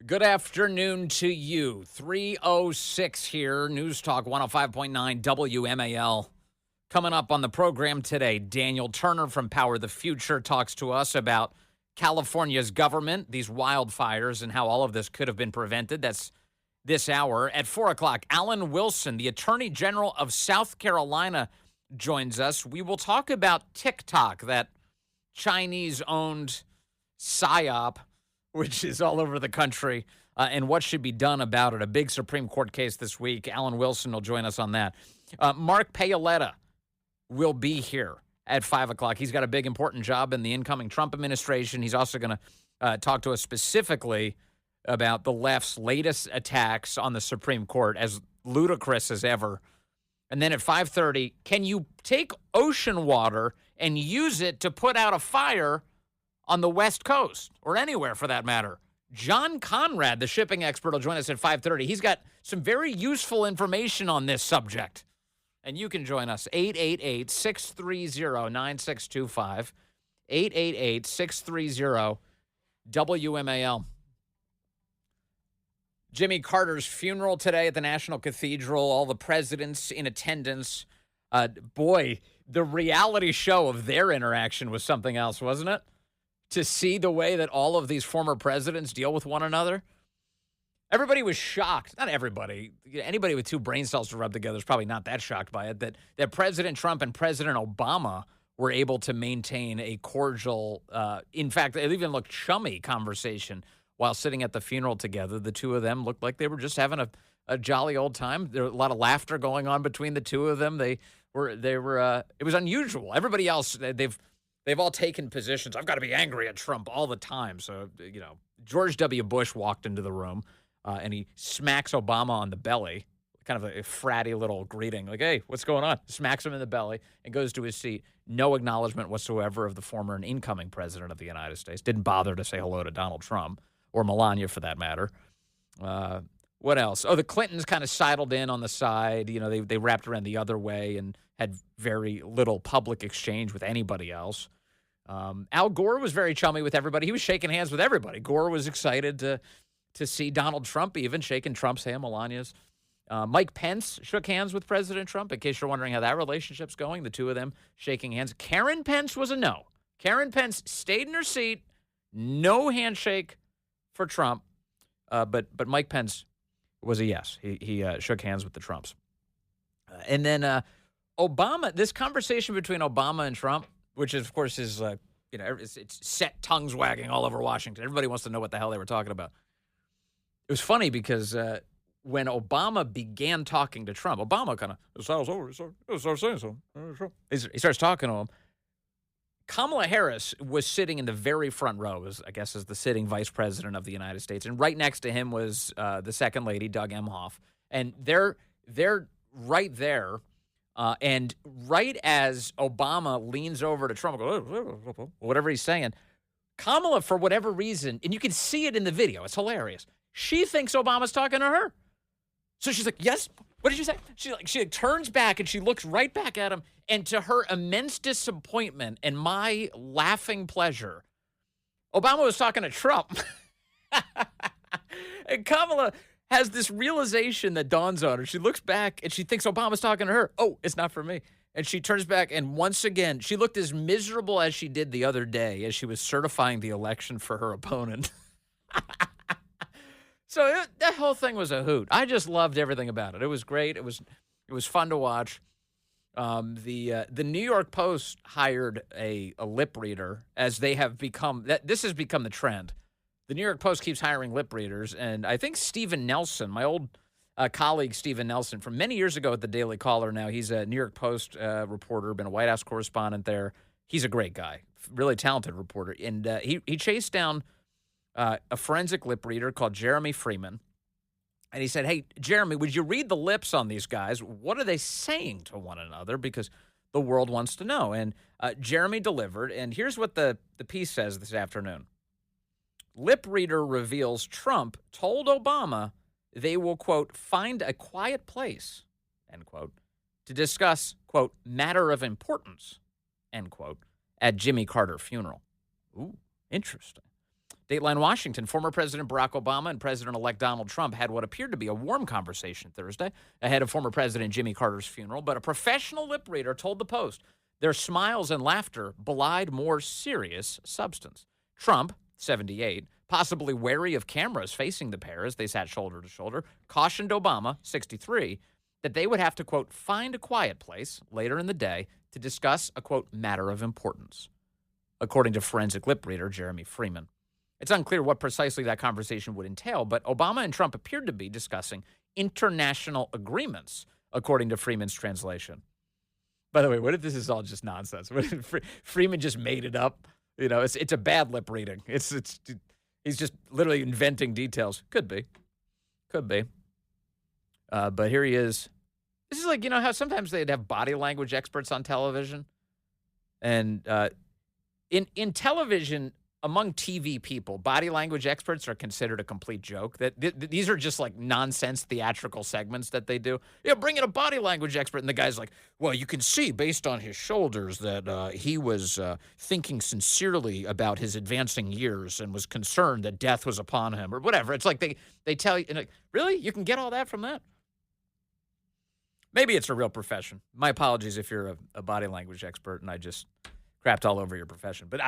Good afternoon to you. 3:06 here, News Talk 105.9 WMAL. Coming up on the program today, Daniel Turner from Power the Future talks to us about California's government, these wildfires, and how all of this could have been prevented. That's this hour. At 4 o'clock, Alan Wilson, the Attorney General of South Carolina, joins us. We will talk about TikTok, that Chinese-owned PSYOP, which is all over the country, and what should be done about it. A big Supreme Court case this week. Alan Wilson will join us on that. Mark Paoletta will be here at 5 o'clock. He's got a big, important job in the incoming Trump administration. He's also going to talk to us specifically about the left's latest attacks on the Supreme Court, as ludicrous as ever. And then at 5:30, can you take ocean water and use it to put out a fire on the West Coast, or anywhere for that matter? John Conrad, the shipping expert, will join us at 5:30. He's got some very useful information on this subject. And you can join us, 888-630-9625, 888-630-WMAL. Jimmy Carter's funeral today at the National Cathedral, all the presidents in attendance. Boy, the reality show of their interaction was something else, wasn't it? To see the way that all of these former presidents deal with one another. Everybody was shocked. Not everybody. Anybody with two brain cells to rub together is probably not that shocked by it, that President Trump and President Obama were able to maintain a cordial, in fact, it even looked chummy conversation while sitting at the funeral together. The two of them looked like they were just having a jolly old time. There was a lot of laughter going on between the two of them. They were. It was unusual. Everybody else, they've all taken positions. I've got to be angry at Trump all the time. So, George W. Bush walked into the room and he smacks Obama on the belly, kind of a fratty little greeting, like, hey, what's going on? Smacks him in the belly and goes to his seat. No acknowledgement whatsoever of the former and incoming president of the United States. Didn't bother to say hello to Donald Trump or Melania for that matter. What else? Oh, the Clintons kind of sidled in on the side. They wrapped around the other way and had very little public exchange with anybody else. Al Gore was very chummy with everybody. He was shaking hands with everybody. Gore was excited to see Donald Trump even shaking Trump's hand, Melania's. Mike Pence shook hands with President Trump, in case you're wondering how that relationship's going, the two of them shaking hands. Karen Pence was a no. Karen Pence stayed in her seat, no handshake for Trump, but Mike Pence was a yes. He shook hands with the Trumps. And then Obama, this conversation between Obama and Trump, which is, of course, is, it's set tongues wagging all over Washington. Everybody wants to know what the hell they were talking about. It was funny because when Obama began talking to Trump, Obama kind of, he starts talking to him. Kamala Harris was sitting in the very front row, as the sitting vice president of the United States. And right next to him was the second lady, Doug Emhoff. And they're right there. And right as Obama leans over to Trump, whatever he's saying, Kamala, for whatever reason, and you can see it in the video, it's hilarious, she thinks Obama's talking to her. So she's like, yes, what did you say? She turns back and she looks right back at him, and to her immense disappointment and my laughing pleasure, Obama was talking to Trump. And Kamala has this realization that dawns on her. She looks back and she thinks Obama's talking to her. Oh, it's not for me. And she turns back, and once again, she looked as miserable as she did the other day as she was certifying the election for her opponent. So that whole thing was a hoot. I just loved everything about it. It was great. It was fun to watch. The New York Post hired a lip reader, as they have become. This has become the trend. The New York Post keeps hiring lip readers, and I think Stephen Nelson, my old colleague Stephen Nelson, from many years ago at the Daily Caller, now he's a New York Post reporter, been a White House correspondent there. He's a great guy, really talented reporter, and he chased down a forensic lip reader called Jeremy Freeman, and he said, hey, Jeremy, would you read the lips on these guys? What are they saying to one another? Because the world wants to know. And Jeremy delivered, and here's what the piece says this afternoon. Lip reader reveals Trump told Obama they will, quote, find a quiet place, end quote, to discuss, quote, matter of importance, end quote, at Jimmy Carter funeral. Ooh, interesting. Dateline Washington, former President Barack Obama and President-elect Donald Trump had what appeared to be a warm conversation Thursday ahead of former President Jimmy Carter's funeral, but a professional lip reader told the Post their smiles and laughter belied more serious substance. Trump, 78, possibly wary of cameras facing the pair as they sat shoulder to shoulder, cautioned Obama, 63, that they would have to, quote, find a quiet place later in the day to discuss a, quote, matter of importance, according to forensic lip reader Jeremy Freeman. It's unclear what precisely that conversation would entail, but Obama and Trump appeared to be discussing international agreements, according to Freeman's translation. By the way, what if this is all just nonsense? What if Freeman just made it up? You know, it's a bad lip reading. He's just literally inventing details. Could be. But here he is. This is like, you know, how sometimes they'd have body language experts on television? And in television, among TV people, body language experts are considered a complete joke. That these are just like nonsense theatrical segments that they do. Yeah, bring in a body language expert, and the guy's like, "Well, you can see based on his shoulders that he was thinking sincerely about his advancing years and was concerned that death was upon him, or whatever." It's like they tell you, and like, really, you can get all that from that? Maybe it's a real profession. My apologies if you're a body language expert and I just crapped all over your profession, but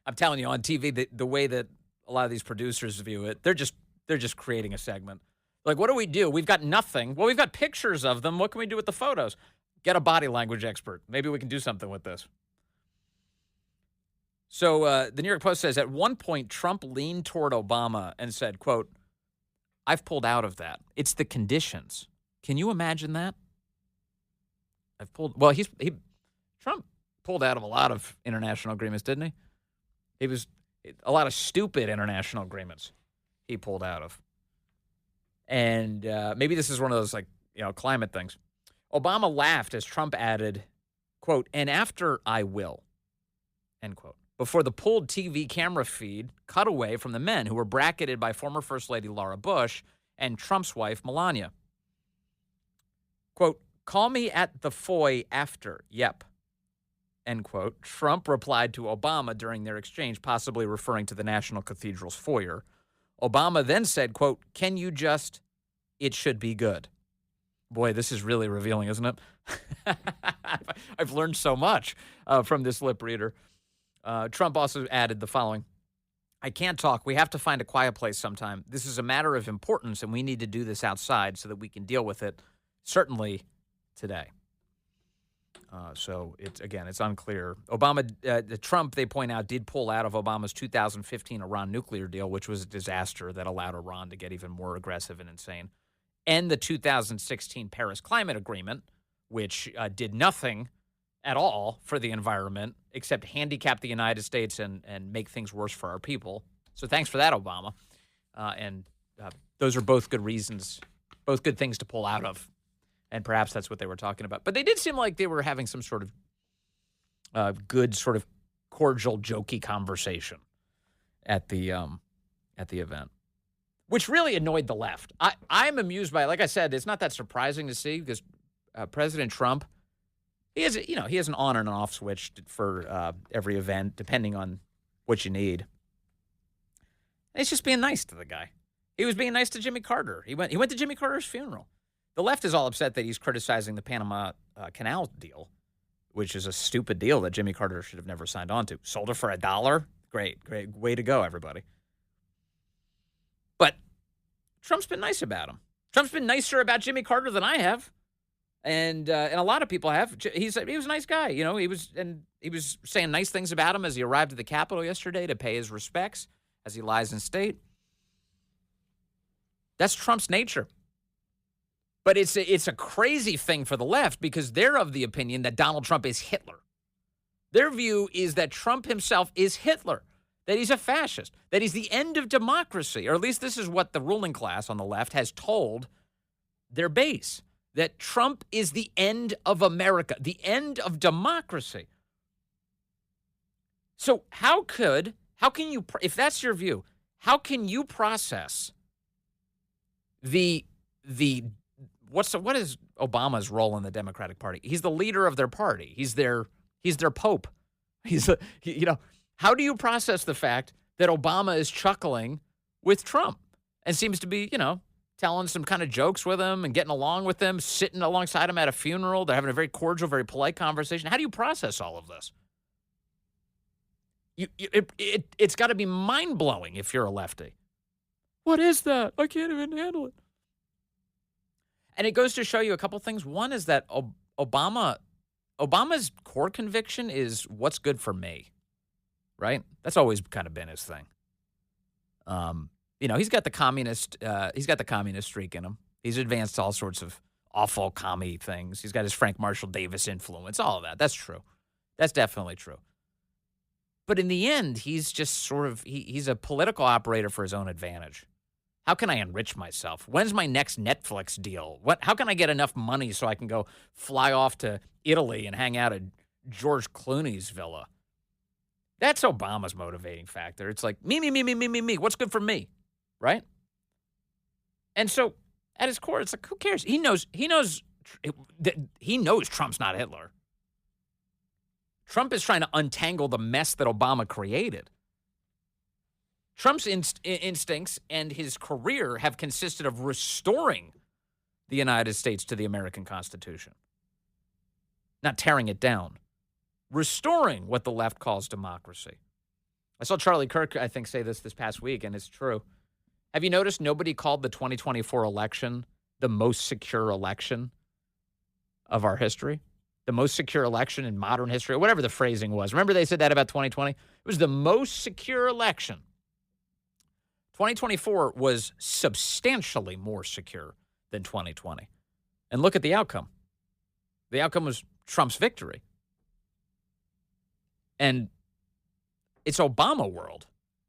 I'm telling you, on TV, the way that a lot of these producers view it, they're just creating a segment. Like, what do? We've got nothing. Well, we've got pictures of them. What can we do with the photos? Get a body language expert. Maybe we can do something with this. So the New York Post says, at one point, Trump leaned toward Obama and said, quote, "I've pulled out of that. It's the conditions." Can you imagine that? Trump pulled out of a lot of international agreements, didn't he? It was a lot of stupid international agreements he pulled out of. And maybe this is one of those, like, you know, climate things. Obama laughed as Trump added, quote, "and after I will," end quote, before the pulled TV camera feed cut away from the men who were bracketed by former First Lady Laura Bush and Trump's wife, Melania. Quote, "Call me at the foy after, yep," end quote. Trump replied to Obama during their exchange, possibly referring to the National Cathedral's foyer. Obama then said, quote, "Can you just, it should be good." Boy, this is really revealing, isn't it? I've learned so much from this lip reader. Trump also added the following: "I can't talk. We have to find a quiet place sometime. This is a matter of importance, and we need to do this outside so that we can deal with it, certainly today." So it's unclear. Trump, they point out, did pull out of Obama's 2015 Iran nuclear deal, which was a disaster that allowed Iran to get even more aggressive and insane, and the 2016 Paris Climate Agreement, which did nothing at all for the environment except handicap the United States and make things worse for our people. So thanks for that, Obama. And those are both good reasons, both good things to pull out of. And perhaps that's what they were talking about. But they did seem like they were having some sort of good, sort of cordial, jokey conversation at the event, which really annoyed the left. I'm amused by it. Like I said, it's not that surprising to see because President Trump, he has an on and an off switch for every event, depending on what you need. And it's just being nice to the guy. He was being nice to Jimmy Carter. He went to Jimmy Carter's funeral. The left is all upset that he's criticizing the Panama Canal deal, which is a stupid deal that Jimmy Carter should have never signed on to. Sold it for $1. Great way to go, everybody. But Trump's been nice about him. Trump's been nicer about Jimmy Carter than I have, and a lot of people have. He was a nice guy, you know. He was saying nice things about him as he arrived at the Capitol yesterday to pay his respects as he lies in state. That's Trump's nature. But it's a crazy thing for the left because they're of the opinion that Donald Trump is Hitler. Their view is that Trump himself is Hitler, that he's a fascist, that he's the end of democracy, or at least this is what the ruling class on the left has told their base, that Trump is the end of America, the end of democracy. So how can you, if that's your view, how can you process what is Obama's role in the Democratic Party? He's the leader of their party. He's their pope. How do you process the fact that Obama is chuckling with Trump and seems to be, telling some kind of jokes with him and getting along with him, sitting alongside him at a funeral. They're having a very cordial, very polite conversation. How do you process all of this? It's got to be mind-blowing if you're a lefty. What is that? I can't even handle it. And it goes to show you a couple things. One is that Obama's core conviction is what's good for me, right? That's always kind of been his thing. He's got the communist streak in him. He's advanced all sorts of awful commie things. He's got his Frank Marshall Davis influence, all of that. That's true. That's definitely true. But in the end, he's just he's a political operator for his own advantage. How can I enrich myself? When's my next Netflix deal? How can I get enough money so I can go fly off to Italy and hang out at George Clooney's villa? That's Obama's motivating factor. It's like, me. What's good for me, right? And so at his core, it's like, who cares? He knows Trump's not Hitler. Trump is trying to untangle the mess that Obama created. Trump's instincts and his career have consisted of restoring the United States to the American Constitution, not tearing it down, restoring what the left calls democracy. I saw Charlie Kirk, I think, say this past week, and it's true. Have you noticed nobody called the 2024 election the most secure election of our history? The most secure election in modern history, or whatever the phrasing was. Remember they said that about 2020? It was the most secure election. 2024 was substantially more secure than 2020. And look at the outcome. The outcome was Trump's victory. And it's Obama world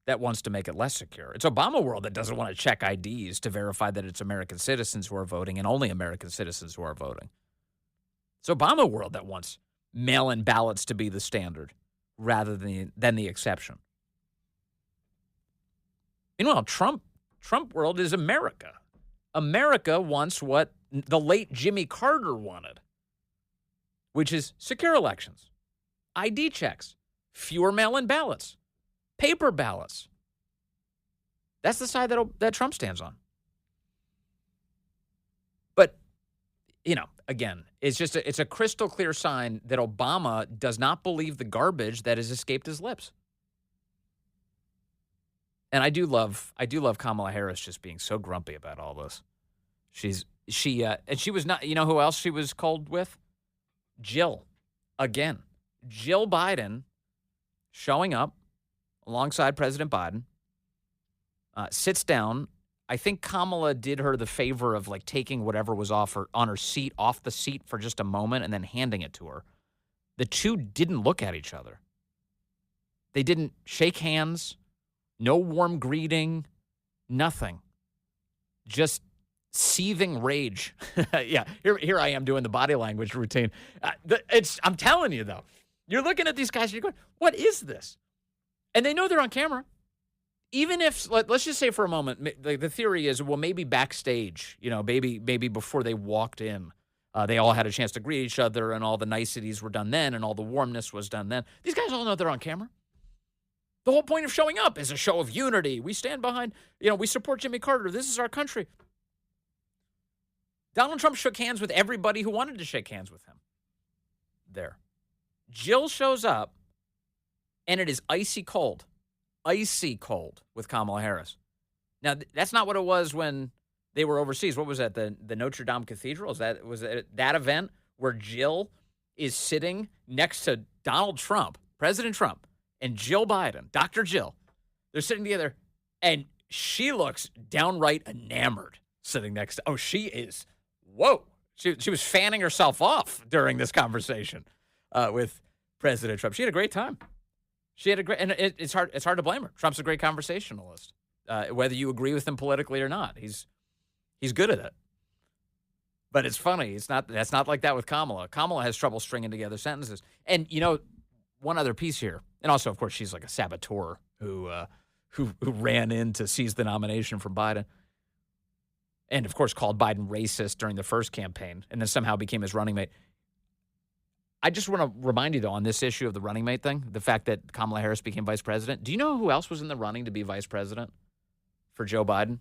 that wants to make it less secure. It's Obama world that doesn't want to check IDs to verify that it's American citizens who are voting and only American citizens who are voting. It's Obama world that wants mail-in ballots to be the standard rather than the exception. Meanwhile, Trump world is America. America wants what the late Jimmy Carter wanted, which is secure elections, ID checks, fewer mail-in ballots, paper ballots. That's the side that Trump stands on. But, again, it's a crystal clear sign that Obama does not believe the garbage that has escaped his lips. And I do love Kamala Harris just being so grumpy about all this. She was not, who else she was cold with? Jill. Again, Jill Biden showing up alongside President Biden, sits down. I think Kamala did her the favor of taking whatever was off the seat for just a moment and then handing it to her. The two didn't look at each other. They didn't shake hands. No warm greeting, nothing. Just seething rage. Yeah, here I am doing the body language routine. I'm telling you, though, you're looking at these guys and you're going, what is this? And they know they're on camera. Even if, let's just say for a moment, the theory is, well, maybe backstage, maybe before they walked in, they all had a chance to greet each other and all the niceties were done then and all the warmness was done then. These guys all know they're on camera. The whole point of showing up is a show of unity. We stand behind, we support Jimmy Carter. This is our country. Donald Trump shook hands with everybody who wanted to shake hands with him. There. Jill shows up, and it is icy cold with Kamala Harris. Now, that's not what it was when they were overseas. What was that, the Notre Dame Cathedral? Was that event where Jill is sitting next to Donald Trump, President Trump, and Jill Biden, Dr. Jill? They're sitting together, and she looks downright enamored sitting next to, she is, whoa. She was fanning herself off during this conversation with President Trump. She had a great time. And it's hard to blame her. Trump's a great conversationalist, whether you agree with him politically or not. He's good at it. But it's funny. That's not like that with Kamala. Kamala has trouble stringing together sentences. And, one other piece here, and also, of course, she's like a saboteur who ran in to seize the nomination from Biden, and of course called Biden racist during the first campaign, and then somehow became his running mate. I just want to remind you, though, on this issue of the running mate thing, the fact that Kamala Harris became vice president. Do you know who else was in the running to be vice president for Joe Biden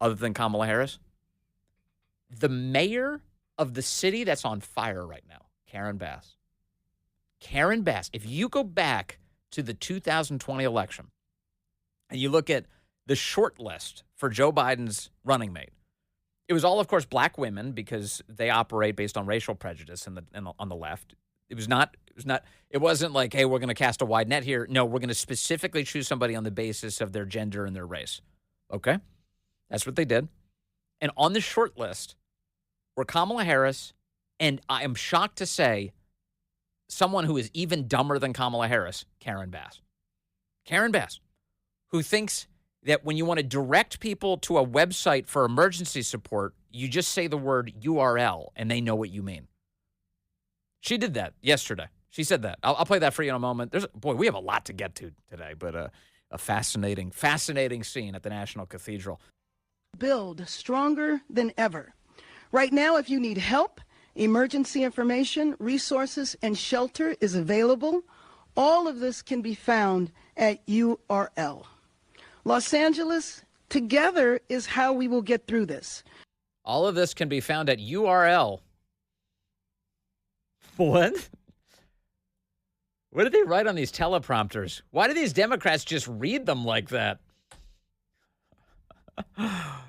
other than Kamala Harris? The mayor of the city that's on fire right now, Karen Bass. Karen Bass, if you go back to the 2020 election and you look at the short list for Joe Biden's running mate, it was all, of course, black women because they operate based on racial prejudice on the left. It wasn't like, hey, we're going to cast a wide net here. No, we're going to specifically choose somebody on the basis of their gender and their race. Okay? That's what they did. And on the short list were Kamala Harris, and I am shocked to say someone who is even dumber than Kamala Harris, Karen Bass. Karen Bass, who thinks that when you want to direct people to a website for emergency support, you just say the word URL and they know what you mean. She did that yesterday. She said that. I'll play that for you in a moment. We have a lot to get to today, but a fascinating scene at the National Cathedral. Build stronger than ever. Right now, if you need help, emergency information, resources, and shelter is available. All of this can be found at URL. Los Angeles, together is how we will get through this. All of this can be found at URL. What? What did they write on these teleprompters? Why do these Democrats just read them like that?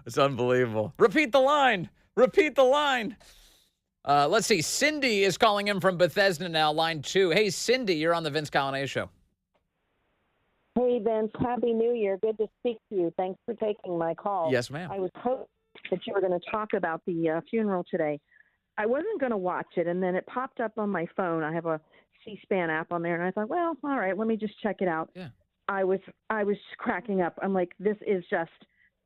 It's unbelievable. Repeat the line. Repeat the line. Let's see. Cindy is calling in from Bethesda now, line 2. Hey, Cindy, you're on the Vince Coglianese Show. Hey, Vince. Happy New Year. Good to speak to you. Thanks for taking my call. Yes, ma'am. I was hoping that you were going to talk about the funeral today. I wasn't going to watch it, and then it popped up on my phone. I have a C-SPAN app on there, and I thought, well, all right, let me just check it out. Yeah. I was cracking up. I'm like, this is just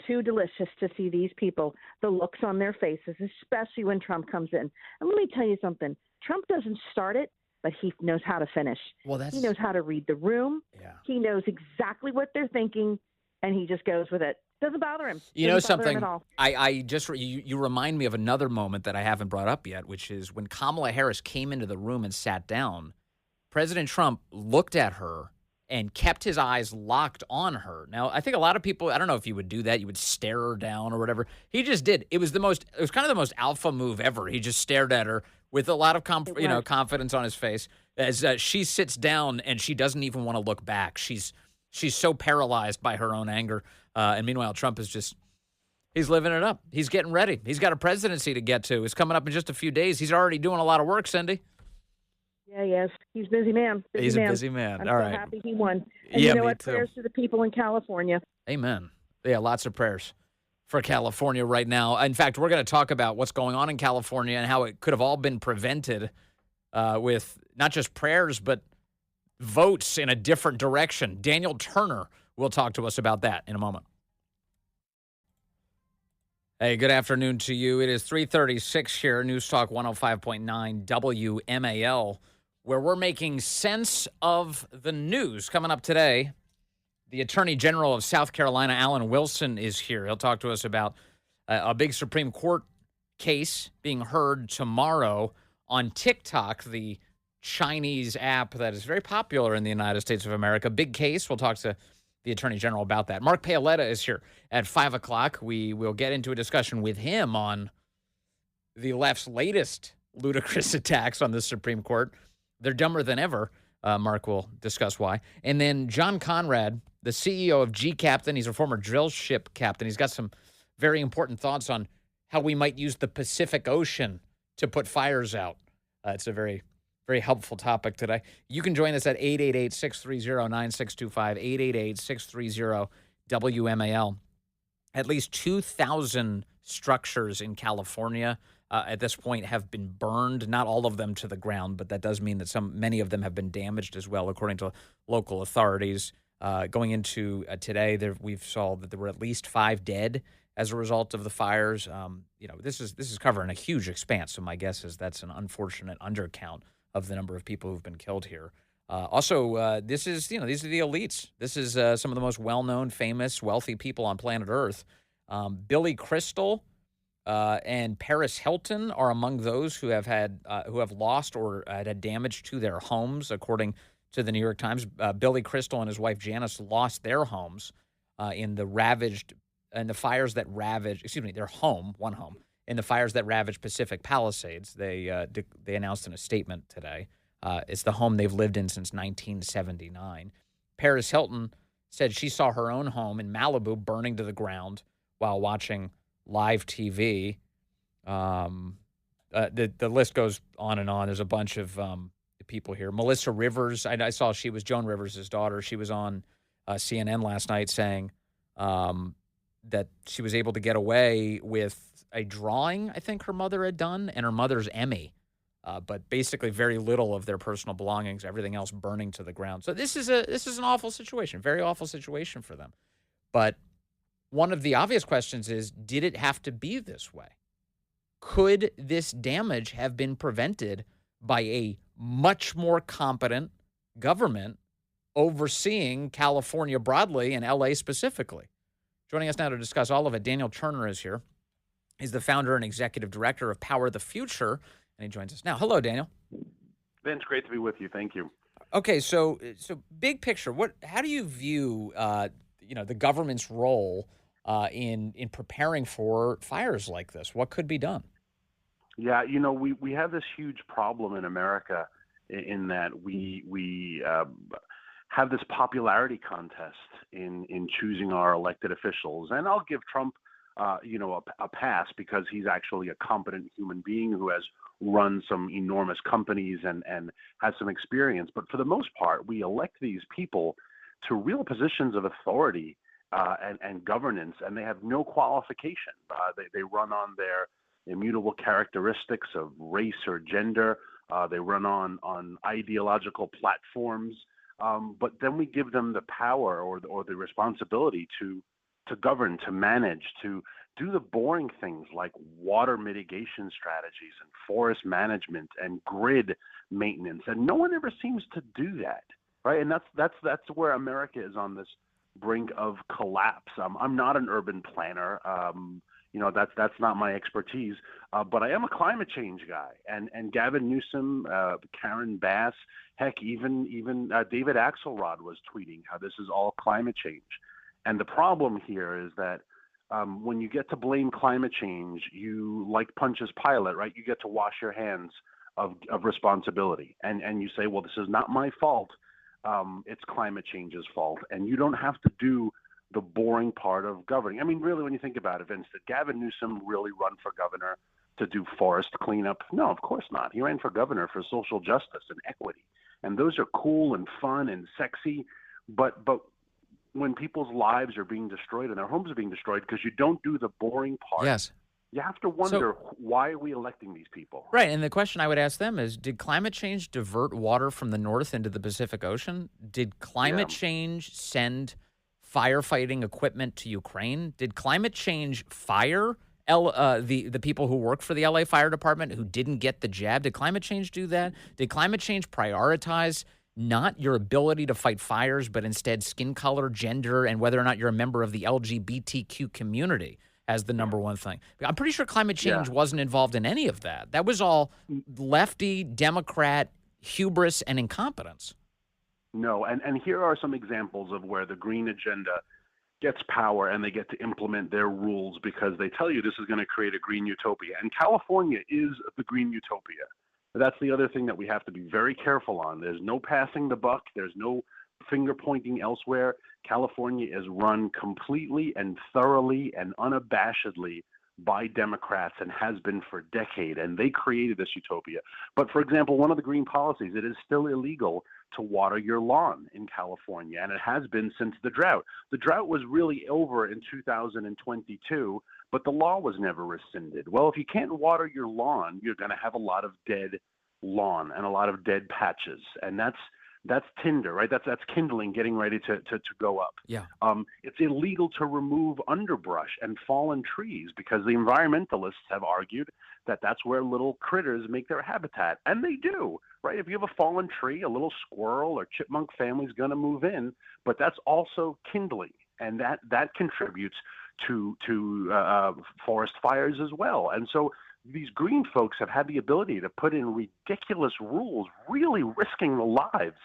too delicious to see these people, the looks on their faces, especially when Trump comes in. And let me tell you something. Trump doesn't start it, but he knows how to finish. Well, he knows how to read the room. Yeah. He knows exactly what they're thinking, and he just goes with it. Doesn't bother him. You know something? You remind me of another moment that I haven't brought up yet, which is when Kamala Harris came into the room and sat down, President Trump looked at her and kept his eyes locked on her. Now, I think a lot of people, I don't know if you would do that, you would stare her down or whatever. He just did. It was kind of the most alpha move ever. He just stared at her with a lot of confidence on his face as she sits down and she doesn't even want to look back. She's so paralyzed by her own anger. And meanwhile, Trump is he's living it up. He's getting ready. He's got a presidency to get to. It's coming up in just a few days. He's already doing a lot of work, Cindy. Yeah, yes. He's a busy man. He's a busy man. I'm All so right. happy he won. And yeah, you know me what? too. Prayers to the people in California. Amen. Yeah, lots of prayers for California right now. In fact, we're going to talk about what's going on in California and how it could have all been prevented with not just prayers, but votes in a different direction. Daniel Turner will talk to us about that in a moment. Hey, good afternoon to you. It is 3:36 here, News Talk 105.9 WMAL, where we're making sense of the news. Coming up today, the Attorney General of South Carolina, Alan Wilson, is here. He'll talk to us about a big Supreme Court case being heard tomorrow on TikTok, the Chinese app that is very popular in the United States of America. Big case. We'll talk to the Attorney General about that. Mark Paoletta is here at 5 o'clock. We will get into a discussion with him on the left's latest ludicrous attacks on the Supreme Court. They're dumber than ever. Mark will discuss why. And then John Conrad, the CEO of G Captain. He's a former drill ship captain. He's got some very important thoughts on how we might use the Pacific Ocean to put fires out. It's a very, very helpful topic today. You can join us at 888-630-9625, 888-630-WMAL. At least 2,000 structures in California at this point have been burned, not all of them to the ground, but that does mean that many of them have been damaged as well, according to local authorities. Going into today, we saw that there were at least 5 dead as a result of the fires. This is covering a huge expanse, so my guess is that's an unfortunate undercount of the number of people who've been killed here. This is, these are the elites. This is some of the most well-known, famous, wealthy people on planet Earth. Billy Crystal and Paris Hilton are among those who have lost or had damage to their homes, according to the New York Times. Billy Crystal and his wife Janice lost their homes in the fires that ravaged. Excuse me, their home, one home, in the fires that ravaged Pacific Palisades. They announced in a statement today. It's the home they've lived in since 1979. Paris Hilton said she saw her own home in Malibu burning to the ground while watching live TV. The list goes on and on. There's a bunch of people here. Melissa Rivers, I saw she was Joan Rivers' daughter. She was on CNN last night saying that she was able to get away with a drawing I think her mother had done and her mother's Emmy. But basically very little of their personal belongings, everything else burning to the ground. So this is an awful situation, very awful situation for them. But one of the obvious questions is, did it have to be this way? Could this damage have been prevented by a much more competent government overseeing California broadly and LA specifically? Joining us now to discuss all of it, Daniel Turner is here. He's the founder and executive director of Power the Future, and he joins us now. Hello, Daniel. Vince, great to be with you. Thank you. Okay, so big picture, how do you view the government's role in preparing for fires like this? What could be done? Yeah, we have this huge problem in America in that we have this popularity contest in choosing our elected officials, and I'll give Trump a pass because he's actually a competent human being who has run some enormous companies and has some experience. But for the most part, we elect these people to real positions of authority and governance, and they have no qualification. They run on their immutable characteristics of race or gender. They run on ideological platforms. But then we give them the power or the responsibility to govern, to manage, to do the boring things like water mitigation strategies and forest management and grid maintenance. And no one ever seems to do that, right? And that's where America is on this brink of collapse. I'm not an urban planner. That's not my expertise. But I am a climate change guy. And Gavin Newsom, Karen Bass, heck, even David Axelrod was tweeting how this is all climate change. And the problem here is that when you get to blame climate change, you, like Pontius Pilate, right? You get to wash your hands of responsibility. And you say, well, this is not my fault. It's climate change's fault. And you don't have to do the boring part of governing. I mean, really, when you think about it, Vince, did Gavin Newsom really run for governor to do forest cleanup? No, of course not. He ran for governor for social justice and equity. And those are cool and fun and sexy. But when people's lives are being destroyed and their homes are being destroyed because you don't do the boring part, yes, you have to wonder, why are we electing these people? Right, and the question I would ask them is, did climate change divert water from the north into the Pacific Ocean? Did climate change send firefighting equipment to Ukraine? Did climate change fire the people who work for the LA Fire Department who didn't get the jab? Did climate change do that? Did climate change prioritize not your ability to fight fires, but instead skin color, gender, and whether or not you're a member of the LGBTQ community as the number one thing? I'm pretty sure climate change wasn't involved in any of that. That was all lefty, Democrat hubris and incompetence. No, and here are some examples of where the green agenda gets power and they get to implement their rules because they tell you this is going to create a green utopia. And California is the green utopia. That's the other thing that we have to be very careful on. There's no passing the buck. There's no finger pointing elsewhere. California is run completely and thoroughly and unabashedly by Democrats and has been for a decade, and they created this utopia. But, for example, one of the green policies, it is still illegal to water your lawn in California, and it has been since the drought. The drought was really over in 2022, but the law was never rescinded. Well, if you can't water your lawn, you're going to have a lot of dead lawn and a lot of dead patches, and that's tinder, right? That's kindling getting ready to go up. Yeah. It's illegal to remove underbrush and fallen trees because the environmentalists have argued that that's where little critters make their habitat, and they do, right? If you have a fallen tree, a little squirrel or chipmunk family is going to move in, but that's also kindling, and that contributes to forest fires as well. And so these green folks have had the ability to put in ridiculous rules, really risking the lives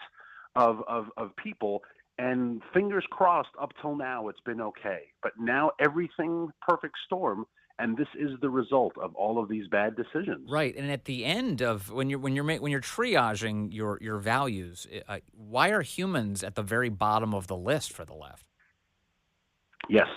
of people. And fingers crossed, up till now, it's been okay. But now everything perfect storm, and this is the result of all of these bad decisions. Right, and at the end of when you're triaging your values, why are humans at the very bottom of the list for the left? Yes,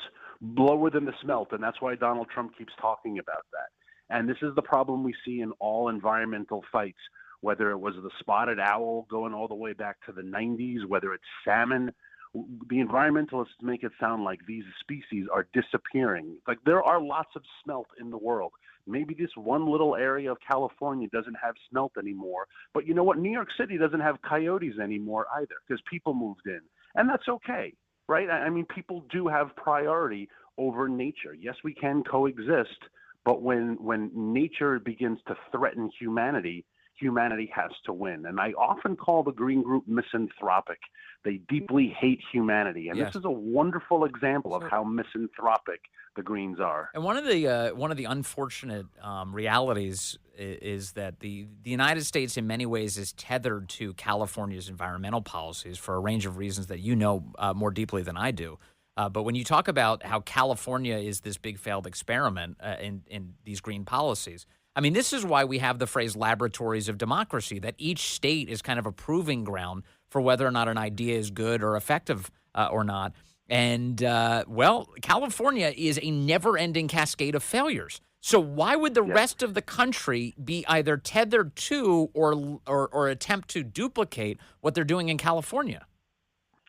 lower than the smelt, and that's why Donald Trump keeps talking about that. And this is the problem we see in all environmental fights, whether it was the spotted owl going all the way back to the 90s, whether it's salmon. The environmentalists make it sound like these species are disappearing. Like, there are lots of smelt in the world. Maybe this one little area of California doesn't have smelt anymore. But you know what? New York City doesn't have coyotes anymore either, because people moved in. And that's okay, right? I mean, people do have priority over nature. Yes, we can coexist, but when nature begins to threaten humanity, humanity has to win. And I often call the Green Group misanthropic. They deeply hate humanity. And Yes. This is a wonderful example of how misanthropic the Greens are. And one of the unfortunate realities is that the United States, in many ways, is tethered to California's environmental policies for a range of reasons that you know more deeply than I do. But when you talk about how California is this big failed experiment in these green policies, I mean, this is why we have the phrase laboratories of democracy, that each state is kind of a proving ground for whether or not an idea is good or effective or not. And, well, California is a never-ending cascade of failures. So why would the rest of the country be either tethered to or attempt to duplicate what they're doing in California?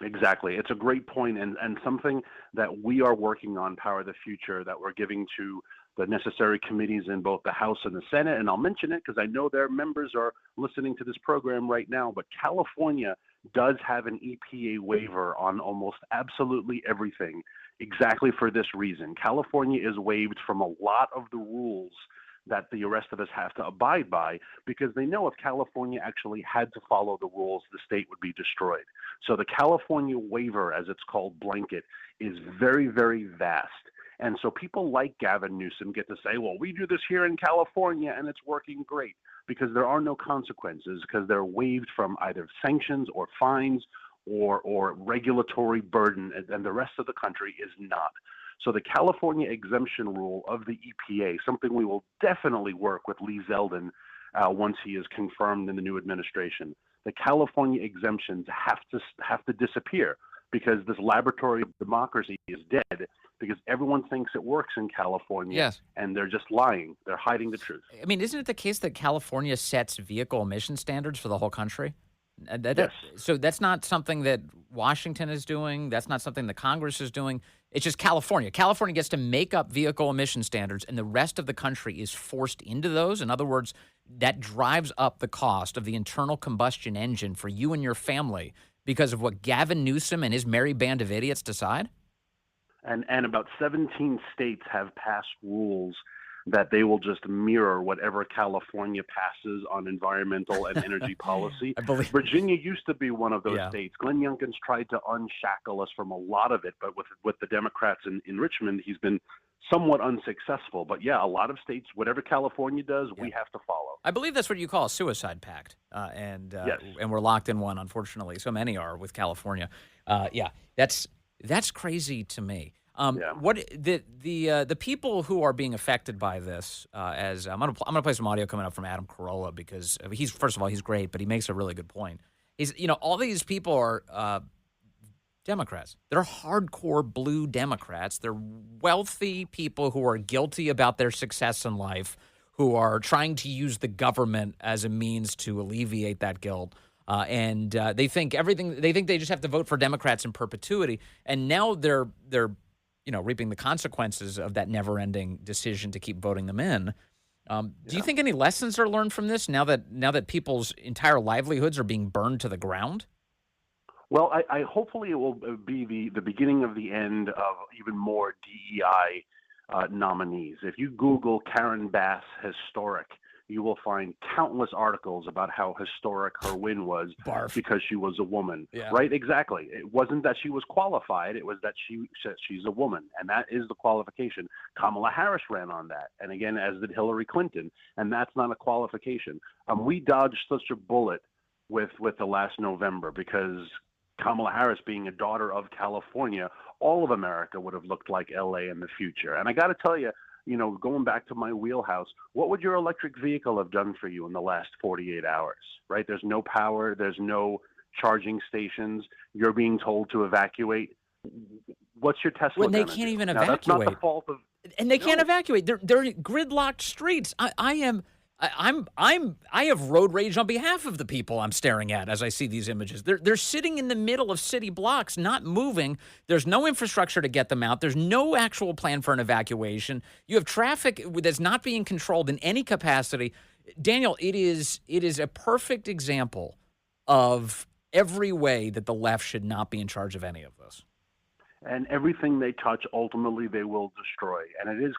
Exactly. It's a great point, and something that we are working on, Power the Future, that we're giving to the necessary committees in both the House and the Senate. And I'll mention it because I know their members are listening to this program right now. But California does have an EPA waiver on almost absolutely everything, exactly for this reason. California is waived from a lot of the rules that the rest of us have to abide by, because they know if California actually had to follow the rules, the state would be destroyed. So the California waiver, as it's called, blanket, is very, very vast. And so people like Gavin Newsom get to say, well, we do this here in California and it's working great, because there are no consequences, because they're waived from either sanctions or fines or regulatory burden, and the rest of the country is not. So the California exemption rule of the EPA, something we will definitely work with Lee Zeldin once he is confirmed in the new administration. The California exemptions have to disappear, because this laboratory of democracy is dead, because everyone thinks it works in California. Yes. And they're just lying. They're hiding the truth. I mean, isn't it the case that California sets vehicle emission standards for the whole country? Yes. So that's not something that Washington is doing. That's not something the Congress is doing. It's just California. California gets to make up vehicle emission standards, and the rest of the country is forced into those. In other words, that drives up the cost of the internal combustion engine for you and your family because of what Gavin Newsom and his merry band of idiots decide? And about 17 states have passed rules that they will just mirror whatever California passes on environmental and energy policy. I believe Virginia used to be one of those Yeah. states. Glenn Youngkin's tried to unshackle us from a lot of it, but with the Democrats in Richmond, he's been somewhat unsuccessful. But yeah, a lot of states, whatever California does, we have to follow. I believe that's what you call a suicide pact, and we're locked in one. Unfortunately, so many are with California. That's crazy to me. What the people who are being affected by this? As I'm gonna play some audio coming up from Adam Carolla, because he's, first of all, he's great, but he makes a really good point. He's, all these people are Democrats. They're hardcore blue Democrats. They're wealthy people who are guilty about their success in life, who are trying to use the government as a means to alleviate that guilt. And they think they just have to vote for Democrats in perpetuity. And now they're reaping the consequences of that never-ending decision to keep voting them in. Do you think any lessons are learned from this now that people's entire livelihoods are being burned to the ground? Well, I hopefully it will be the beginning of the end of even more DEI nominees. If you Google Karen Bass historic, you will find countless articles about how historic her win was Barf. because she was a woman. Yeah. Right? Exactly. It wasn't that she was qualified. It was that she's a woman. And that is the qualification. Kamala Harris ran on that. And again, as did Hillary Clinton. And that's not a qualification. We dodged such a bullet with the last November because Kamala Harris being a daughter of California, all of America would have looked like LA in the future. And I got to tell you, going back to my wheelhouse, what would your electric vehicle have done for you in the last 48 hours, right? There's no power. There's no charging stations. You're being told to evacuate. What's your Tesla When they gonna can't do? even Now, evacuate. that's not the fault of... And they can't No. evacuate. They're gridlocked streets. I have road rage on behalf of the people I'm staring at as I see these images. They're sitting in the middle of city blocks, not moving. There's no infrastructure to get them out. There's no actual plan for an evacuation. You have traffic that's not being controlled in any capacity. Daniel, it is a perfect example of every way that the left should not be in charge of any of this. And everything they touch, ultimately, they will destroy. And it is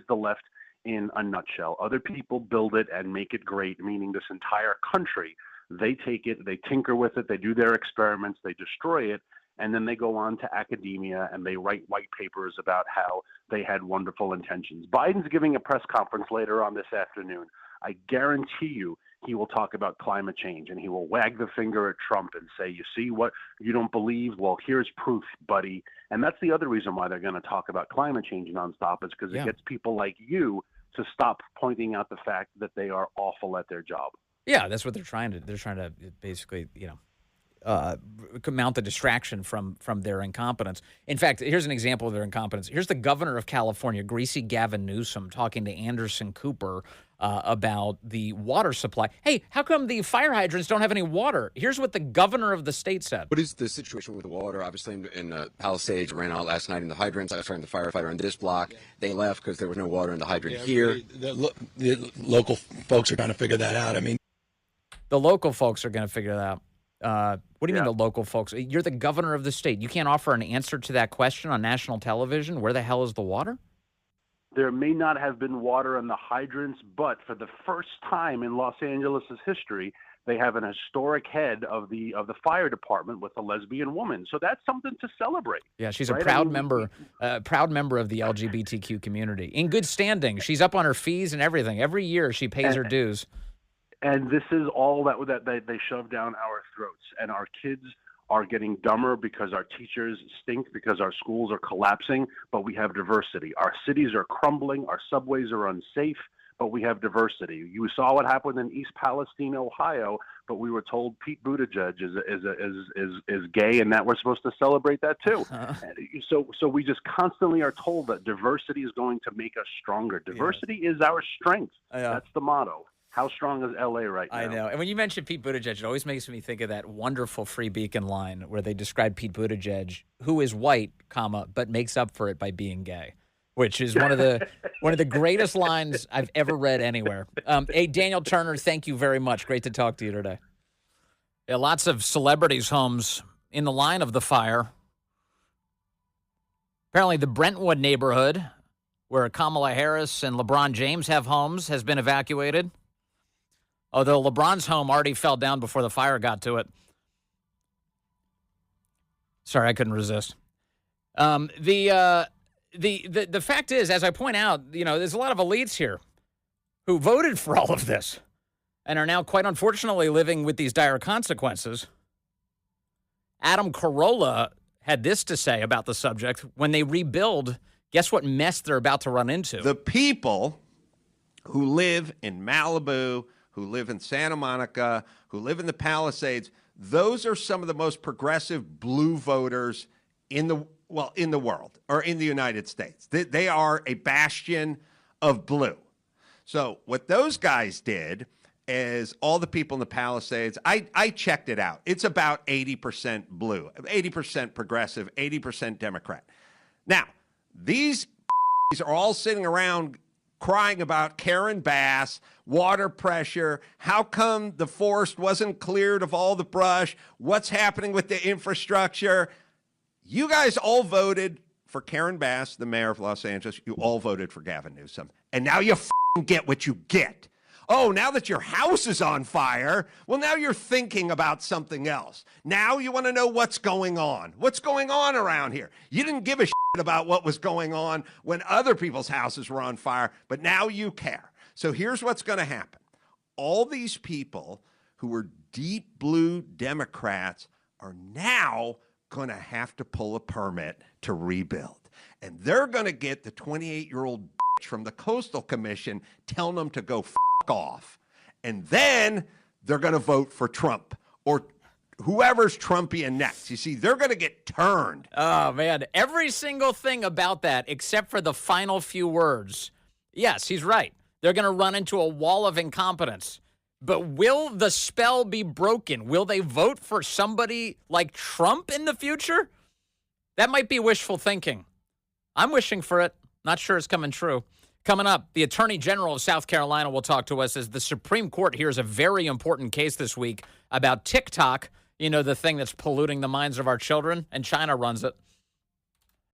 the left in a nutshell. Other people build it and make it great, meaning this entire country. They take it, they tinker with it, they do their experiments, they destroy it, and then they go on to academia and they write white papers about how they had wonderful intentions. Biden's giving a press conference later on this afternoon. I guarantee you he will talk about climate change, and he will wag the finger at Trump and say, you see what you don't believe? Well, here's proof, buddy. And that's the other reason why they're going to talk about climate change nonstop, is because it gets people like you to stop pointing out the fact that they are awful at their job. Yeah, that's what they're trying to. They're trying to basically, mount the distraction from their incompetence. In fact, here's an example of their incompetence. Here's the governor of California, Greasy Gavin Newsom, talking to Anderson Cooper about the water supply. Hey, how come the fire hydrants don't have any water? Here's what the governor of the state said. What is the situation with the water? Obviously, in Palisades, ran out last night in the hydrants. I was talking to the firefighter in this block. They left because there was no water in the hydrant here. The local folks are trying to figure that out. I mean, the local folks are going to figure that out. What do you mean the local folks? You're the governor of the state. You can't offer an answer to that question on national television? Where the hell is the water? There may not have been water in the hydrants, but for the first time in Los Angeles' history, they have an historic head of the fire department with a lesbian woman. So that's something to celebrate. Yeah, she's a proud member of the LGBTQ community. In good standing. She's up on her fees and everything. Every year she pays her dues. And this is all that they shove down our throats. And our kids are getting dumber because our teachers stink, because our schools are collapsing, but we have diversity. Our cities are crumbling, our subways are unsafe, but we have diversity. You saw what happened in East Palestine, Ohio, but we were told Pete Buttigieg is gay, and that we're supposed to celebrate that too. So we just constantly are told that diversity is going to make us stronger. Diversity is our strength. That's the motto. How strong is LA right now? I know. And when you mention Pete Buttigieg, it always makes me think of that wonderful Free Beacon line where they describe Pete Buttigieg, who is white, but makes up for it by being gay, which is one of the greatest lines I've ever read anywhere. Hey, Daniel Turner, thank you very much. Great to talk to you today. Yeah, lots of celebrities' homes in the line of the fire. Apparently, the Brentwood neighborhood, where Kamala Harris and LeBron James have homes, has been evacuated. Although LeBron's home already fell down before the fire got to it. Sorry, I couldn't resist. The fact is, as I point out, there's a lot of elites here who voted for all of this and are now, quite unfortunately, living with these dire consequences. Adam Carolla had this to say about the subject. When they rebuild, guess what mess they're about to run into? The people who live in Malibu, who live in Santa Monica, who live in the Palisades, those are some of the most progressive blue voters in the world or in the United States. They are a bastion of blue. So what those guys did is all the people in the Palisades, I checked it out. It's about 80% blue, 80% progressive, 80% Democrat. Now, these are all sitting around crying about Karen Bass, water pressure, how come the forest wasn't cleared of all the brush, what's happening with the infrastructure. You guys all voted for Karen Bass, the mayor of Los Angeles. You all voted for Gavin Newsom. And now you get what you get. Oh, now that your house is on fire, well, now you're thinking about something else. Now you want to know what's going on. What's going on around here? You didn't give a shit about what was going on when other people's houses were on fire, but now you care. So here's what's going to happen. All these people who were deep blue Democrats are now going to have to pull a permit to rebuild. And they're going to get the 28-year-old bitch from the Coastal Commission telling them to go off. And then they're going to vote for Trump or whoever's Trumpian next. You see, they're going to get turned. Oh, man. Every single thing about that, except for the final few words. Yes, he's right. They're going to run into a wall of incompetence. But will the spell be broken? Will they vote for somebody like Trump in the future? That might be wishful thinking. I'm wishing for it. Not sure it's coming true. Coming up, the Attorney General of South Carolina will talk to us as the Supreme Court hears a very important case this week about TikTok, you know, the thing that's polluting the minds of our children, and China runs it.